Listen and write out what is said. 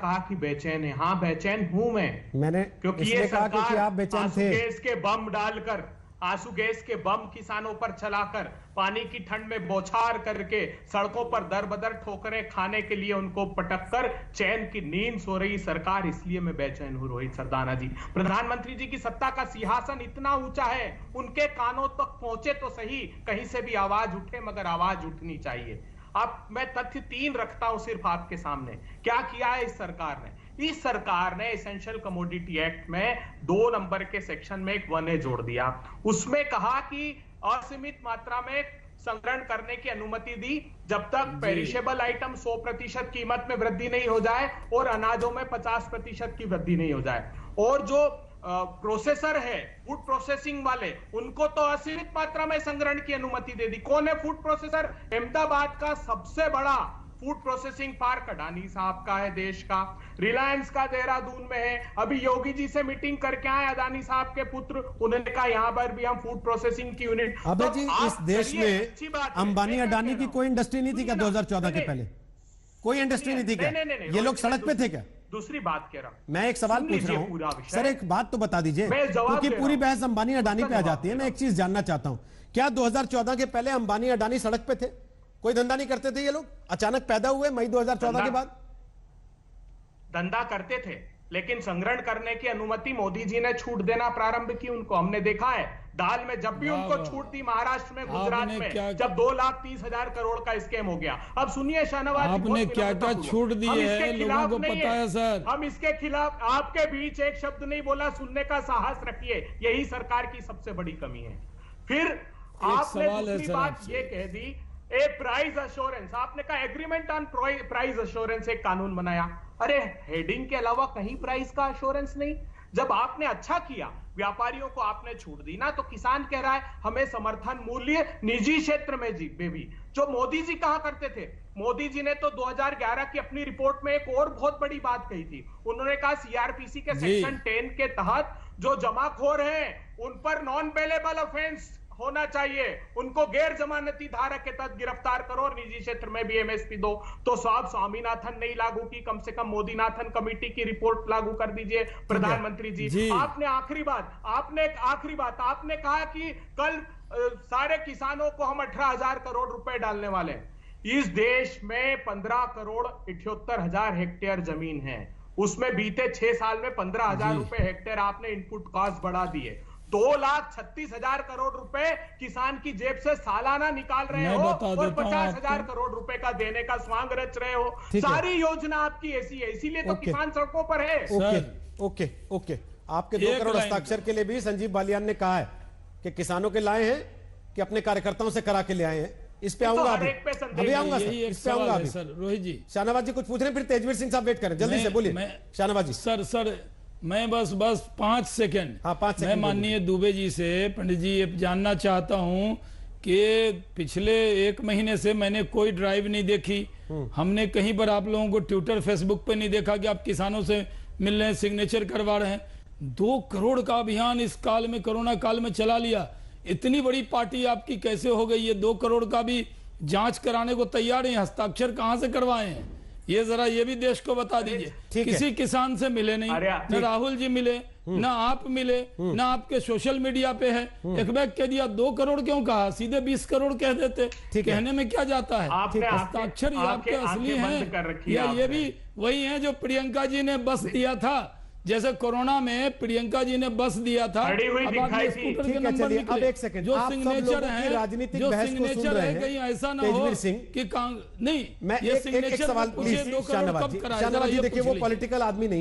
कहा कि बेचैन है। हाँ, बेचैन हूं मैंने क्योंकि ये सरकार कि आप बेचैन थे। गैस के बम डालकर, आंसू गैस के बम किसानों पर चलाकर, पानी की ठंड में बौछार करके, सड़कों पर दर बदर ठोकरें खाने के लिए उनको पटक कर चैन की नींद सो रही सरकार, इसलिए मैं बेचैन हूं रोहित सरदाना जी। प्रधानमंत्री जी की सत्ता का सिंहासन इतना ऊंचा है, उनके कानों तक पहुंचे तो सही, कहीं से भी आवाज उठे, मगर आवाज उठनी चाहिए। अब मैं तथ्य 3 रखता हूं सिर्फ आपके सामने। क्या किया है इस सरकार ने? इस सरकार ने एसेंशियल कमोडिटी एक्ट में 2 नंबर के सेक्शन में एक 1A जोड़ दिया। उसमें कहा कि असीमित मात्रा में संग्रहण करने की अनुमति दी जब तक पेरिशेबल आइटम 100% कीमत में वृद्धि नहीं हो जाए और अनाजों में 50% की वृद्धि नहीं हो जाए। और जो प्रोसेसर है, फूड प्रोसेसिंग वाले, उनको तो असीमित मात्रा में संग्रहण की अनुमति दे दी। कौन है फूड प्रोसेसर? अहमदाबाद का सबसे बड़ा फूड प्रोसेसिंग पार्क अडानी साहब का है, देश का। रिलायंस का देहरादून में है। अभी योगी जी से मीटिंग करके आए अडानी साहब के पुत्र, उन्होंने कहा यहां पर भी हम फूड प्रोसेसिंग की यूनिट। अबे जी, इस देश में अंबानी अडानी की कोई इंडस्ट्री नहीं थी क्या 2014 के पहले? कोई इंडस्ट्री नहीं थी क्या? ये लोग सड़क पे थे क्या? दूसरी बात कह रहा हूं, मैं एक सवाल पूछ रहा हूं सर, एक बात तो बता दीजिए, क्योंकि पूरी बहस अंबानी अडानी पे आ जाती है। मैं एक चीज जानना चाहता हूं, क्या 2014 के पहले अंबानी अडानी सड़क पे थे? कोई धंधा नहीं करते थे ये लोग? अचानक पैदा हुए मई 2014 के बाद? धंधा करते थे, लेकिन संग्रहण करने की अनुमति मोदी जी ने छूट देना प्रारंभ की उनको। हमने देखा है दाल में जब भी उनको छूट दी, महाराष्ट्र में, गुजरात में, जब 2,30,000 करोड़ का स्कैम हो गया। अब सुनिए शाहनवाज, आपने क्या क्या छूट दी है, लोगों को पता है सर। हम इसके खिलाफ, आपके बीच एक शब्द नहीं बोला, सुनने का साहस रखिए, यही सरकार की सबसे बड़ी कमी है। फिर आपने दूसरी बात ये कह दी, ए प्राइस अश्योरेंस, आपने कहा एग्रीमेंट ऑन प्राइस अश्योरेंस एक कानून बनाया। अरे हेडिंग के अलावा कहीं प्राइस का अश्योरेंस नहीं। जब आपने अच्छा किया, व्यापारियों को आपने छूट दी ना, तो किसान कह रहा है हमें समर्थन मूल्य निजी क्षेत्र में भी, जो मोदी जी कहा करते थे। मोदी जी ने तो 2011 की अपनी रिपोर्ट में एक और बहुत बड़ी बात कही थी। उन्होंने कहा सीआरपीसी के सेक्शन 10 के तहत जो जमाखोर हैं उन पर नॉन बेलेबल ऑफेंस होना चाहिए, उनको गैर जमानती धारा के तहत गिरफ्तार करो और निजी क्षेत्र में भी एमएसपी दो। तो साहब स्वामीनाथन नहीं लागू की, कम से कम मोदीनाथन कमेटी की रिपोर्ट लागू कर दीजिए प्रधानमंत्री जी। आपने आखिरी बात आपने कहा कि कल सारे किसानों को हम 18,000 करोड़ रुपए डालने वाले हैं। इस देश में 15,78,00,000 हेक्टेयर जमीन है, उसमें बीते 6 साल में 15,000 रुपए हेक्टेयर आपने इनपुट कॉस्ट बढ़ा दिए। 2,36,000 करोड़ रुपए किसान की जेब से सालाना निकाल रहे हो और 50,000 करोड़ रुपए का देने का स्वांग रच रहे हो। सारी योजना आपकी ऐसी है, इसीलिए तो किसान सड़कों पर है। ओके, आपके 2 करोड़ हस्ताक्षर के लिए भी संजीव बालियान ने कहा है कि किसानों के लाए हैं कि अपने कार्यकर्ताओं से करा के ले आए हैं। इस पे आऊंगा, अभी आऊंगा सर, इस पे आऊंगा अभी। सर रोहित जी, शाहनवाज जी कुछ पूछ रहे हैं, फिर तेजवीर सिंह साहब वेट करें, जल्दी से बोलिए शाहनवाज जी। सर मैं बस 5 सेकंड, हाँ 5 सेकंड। मैं माननीय दुबे जी से, पंडित जी, ये जानना चाहता हूं कि पिछले 1 महीने से मैंने कोई ड्राइव नहीं देखी, हमने कहीं पर आप लोगों को ट्विटर फेसबुक पे नहीं देखा कि आप किसानों से मिल रहे हैं, सिग्नेचर करवा रहे हैं। 2 करोड़ का अभियान इस काल में, कोरोना काल में चला लिया। इतनी बड़ी पार्टी आपकी कैसे हो गई? ये 2 करोड़ का भी जांच कराने को तैयार है, हस्ताक्षर कहां से करवाए हैं? ये जरा ये भी देश को बता दीजिए। किसी किसान से मिले नहीं, न राहुल जी मिले, न आप मिले, न आपके सोशल मीडिया पे है। एक बैग कह दिया, 2 करोड़ क्यों कहा? सीधे 20 करोड़ कह देते, कहने में क्या जाता है? हस्ताक्षर आपके असली हैं या ये भी वही हैं जो प्रियंका जी ने बस दिया था? जैसे कोरोना में प्रियंका जी ने बस दिया था, अब एक सेकंड, जो सिग्नेचर है, राजनीतिक जो सिग्नेचर है, कहीं ऐसा ना हो कि नहीं, मैं एक सवाल प्लीज, शाहनवाज जी देखिए वो पॉलिटिकल आदमी नहीं है।